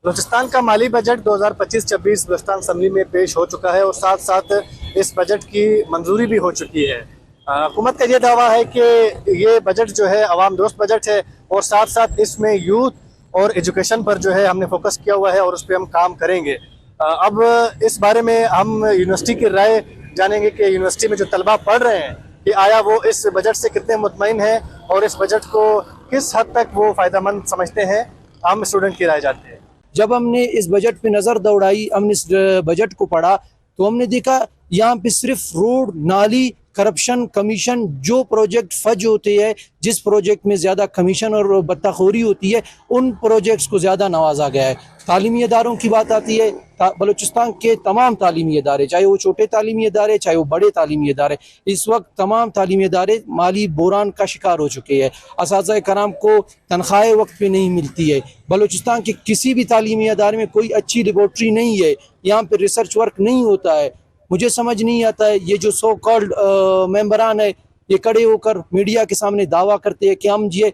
बलूचिस्तान का माली budget 2025-26 Balochistan assembly में पेश हो चुका है और साथ साथ इस बजट की मंजूरी भी हो चुकी है। हुकूमत का ये दावा है कि ये बजट जो है अवाम दोस्त बजट है और साथ साथ इसमें यूथ और एजुकेशन पर जो है हमने फोकस किया हुआ है और उस पर हम काम करेंगे। अब इस बारे में हम यूनिवर्सिटी की राय जानेंगे कि यूनिवर्सिटी में जो तलबा पढ़ रहे हैं कि आया वो इस बजट से कितने मुतमईन हैं और इस बजट को किस हद तक वो फ़ायदेमंद समझते हैं। हम स्टूडेंट की राय जानते हैं। जब हमने इस बजट पे नज़र दौड़ाई, हमने इस बजट को पढ़ा तो हमने देखा यहाँ पे सिर्फ रोड, नाली, करप्शन, कमीशन, जो प्रोजेक्ट फज होते हैं, जिस प्रोजेक्ट में ज़्यादा कमीशन और बत्ताखोरी होती है, उन प्रोजेक्ट्स को ज़्यादा नवाजा गया है। तालीमी इदारों की बात आती है, बलूचिस्तान के तमाम तालीमी इदारे, चाहे वो छोटे तालीमी इदारे, चाहे वो बड़े तालीमी इदारे, इस वक्त तमाम तालीमी इदारे माली बुहरान का शिकार हो चुके हैं। असातिज़ा कराम को तनख्वाहें वक्त पे नहीं मिलती है। बलूचिस्तान के किसी भी तालीमी इदारे में कोई अच्छी लेबॉर्ट्री नहीं है, यहाँ पर रिसर्च वर्क नहीं होता है। मुझे समझ नहीं आता है ये जो सो कॉल्ड मेंबरान है, ये खड़े होकर मीडिया के सामने दावा करते हैं कि हम ये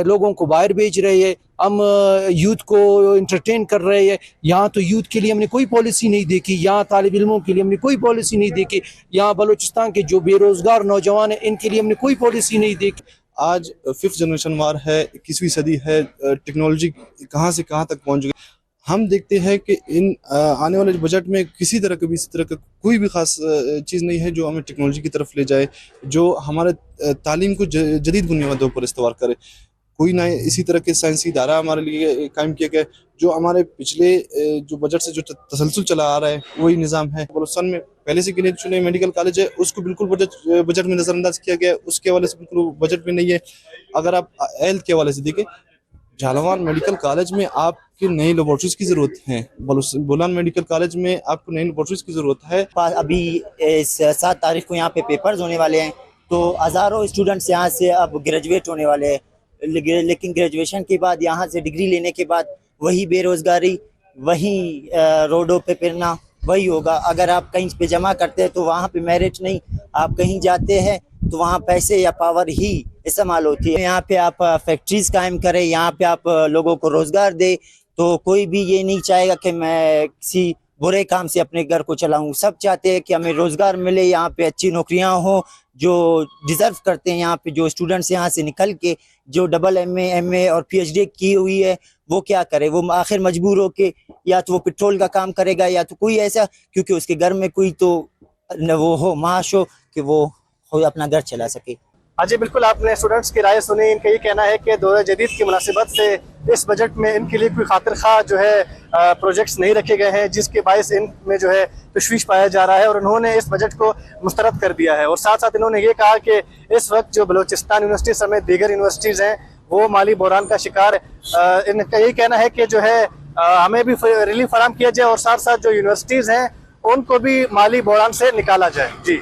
लोगों को बाहर भेज रहे हैं, हम यूथ को इंटरटेन कर रहे हैं। यहाँ तो यूथ के लिए हमने कोई पॉलिसी नहीं देखी, यहाँ तालिब इल्मों के लिए हमने कोई पॉलिसी नहीं देखी, यहाँ बलूचिस्तान के जो बेरोज़गार नौजवान हैं इनके लिए हमने कोई पॉलिसी नहीं देखी। आज 5th जनरेशन वार है, 21वीं सदी है, टेक्नोलॉजी कहाँ से कहाँ तक पहुँच गई। हम देखते हैं कि इन आने वाले बजट में किसी तरह का भी इस तरह का कोई भी ख़ास चीज़ नहीं है जो हमें टेक्नोलॉजी की तरफ ले जाए, जो हमारे तालीम को जदीद बुनियादों पर इस्तेमाल करे। कोई ना इसी तरह के साइंसी इदारा हमारे लिए कायम किया गया, जो हमारे पिछले जो बजट से जो तसलसल चला आ रहा है वही निज़ाम है। बलूचिस्तान में पहले से गिने चुने मेडिकल कॉलेज है, उसको बिल्कुल बजट में नज़रअंदाज किया गया, उसके हवाले से बिल्कुल बजट में नहीं है। अगर आप हेल्थ के हवाले से देखें, झालावाड़ मेडिकल कॉलेज में आपकी नई लेबॉर्ट्रीज की ज़रूरत है, बोलान मेडिकल कॉलेज में आपको नई लेबॉर्ट्रीज की ज़रूरत है। अभी 7 तारीख को यहाँ पे पेपर्स होने वाले हैं, तो हज़ारों स्टूडेंट्स यहाँ से अब ग्रेजुएट होने वाले हैं, लेकिन ग्रेजुएशन के बाद यहाँ से डिग्री लेने के बाद वही बेरोज़गारी, वही रोडों पे फिरना वही होगा। अगर आप कहीं पे जमा करते हैं तो वहाँ पे मेरिट नहीं, आप कहीं जाते हैं तो वहाँ पैसे या पावर ही इस्तेमाल होती है। यहाँ पे आप फैक्ट्रीज़ कायम करें, यहाँ पे आप लोगों को रोज़गार दे, तो कोई भी ये नहीं चाहेगा कि मैं किसी बुरे काम से अपने घर को चलाऊं। सब चाहते हैं कि हमें रोज़गार मिले, यहाँ पे अच्छी नौकरियां हो, जो डिज़र्व करते हैं। यहाँ पे जो स्टूडेंट्स यहाँ से निकल के जो डबल MA और PhD की हुई है वो क्या करे, वो आखिर मजबूर हो के या तो वो पेट्रोल का काम करेगा या तो कोई ऐसा, क्योंकि उसके घर में कोई तो वो हो, माश हो कि वो अपना घर चला सके। हाँ जी, बिल्कुल आपने स्टूडेंट्स की राय सुनी। इनका ये कहना है कि दौर जदीद की मुनासिबत से इस बजट में इनके लिए कोई खातिर खा जो है प्रोजेक्ट्स नहीं रखे गए हैं, जिसके बायस इनमें जो है तशवीश पाया जा रहा है और उन्होंने इस बजट को मुस्तरद कर दिया है। और साथ साथ इन्होंने ये कहा कि इस वक्त जो बलूचिस्तान यूनिवर्सिटी समेत दीगर यूनिवर्सिटीज़ हैं वो माली बहरान का शिकार। इनका यही कहना है कि जो है हमें भी रिलीफ फराहम किया जाए और साथ साथ जो यूनिवर्सिटीज़ हैं उनको भी माली बहरान से निकाला जाए। जी।